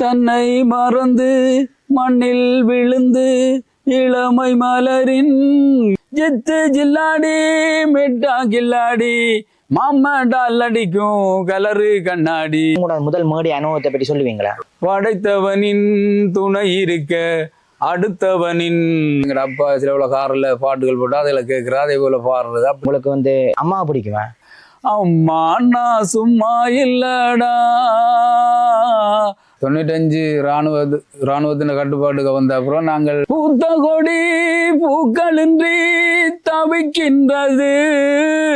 தன்னை மறந்து மண்ணில் விழுந்து இளமை மலரின் ஜித்து ஜில்லாடி மெட்டா கில்லாடி மாமாடால் அடிக்கும் கலரு கண்ணாடி. உங்களோட முதல் மேடை அனுபவத்தை பற்றி சொல்லுவீங்களா? படைத்தவனின் துணை இருக்க அடுத்தவனின் எங்கட அப்பா சில போல காரில் பாட்டுகள் போட்டு அதில் கேட்குறா அதே போல பாடுறது. உங்களுக்கு அம்மா பிடிக்குமா? அம்மா நான் சும்மா இல்லடா. 95 இராணுவத்தின் கட்டுப்பாட்டுக்கு வந்த அப்புறம் நாங்கள் பூத்த கொடி பூக்களின்றி தவிக்கின்றது.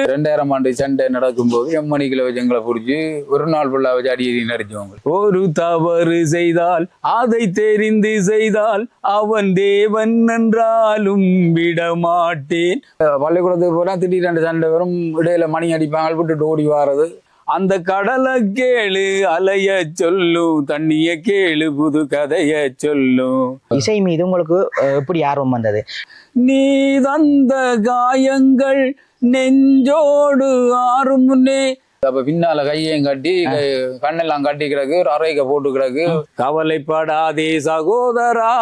2000 ஆண்டு சண்டை நடக்கும்போது எம்மணிக்கில் வச்சு எங்களை பிடிச்சி ஒரு நாள் ஃபுல்லாக வச்சு அடி நடிச்சவங்க. ஒரு தவறு செய்தால் அதை தெரிந்து செய்தால் அவன் தேவன் என்றாலும் விடமாட்டேன். பள்ளிக்கூடத்துக்கு போனால் திடீரென்று சண்டை வரும், இடையில மணி அடிப்பாங்க, விட்டுட்டு ஓடி வாரது. அந்த கடலை கேளு அலைய சொல்லும், தண்ணிய கேளு புது கதைய சொல்லும். இசை மீது உங்களுக்கு எப்படி ஆர்வம் வந்தது? நீ தந்த காயங்கள் நெஞ்சோடு ஆறும் முன்னே. அப்ப பின்னால கையையும் கட்டி கண்ணெல்லாம் கட்டி கிடக்கு, ஒரு அறைக்க போட்டு கிடக்கு. கவலைப்படாதே சகோதரா.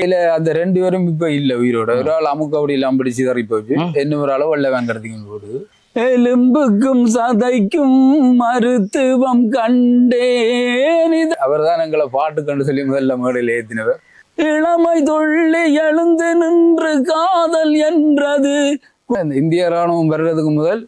இல்ல அந்த 2 பேரும் இப்ப இல்ல உயிரோட. ஒரு ஆள் அமுக்கபடி எல்லாம் பிடிச்சு தறி போச்சு, இன்னொரு ஆள வெள்ள வாங்கறதுக்கு போடுது. எலும்புக்கும் சதைக்கும் மருத்துவம் கண்டேன். அவர் தான் எங்களை பாட்டு கண்டு சொல்லி முதல்ல மேடையில் ஏத்தினவர். இளமை தொள்ளி எழுந்து நின்று காதல் என்றது. இந்திய ராணுவம் வர்றதுக்கு முதல்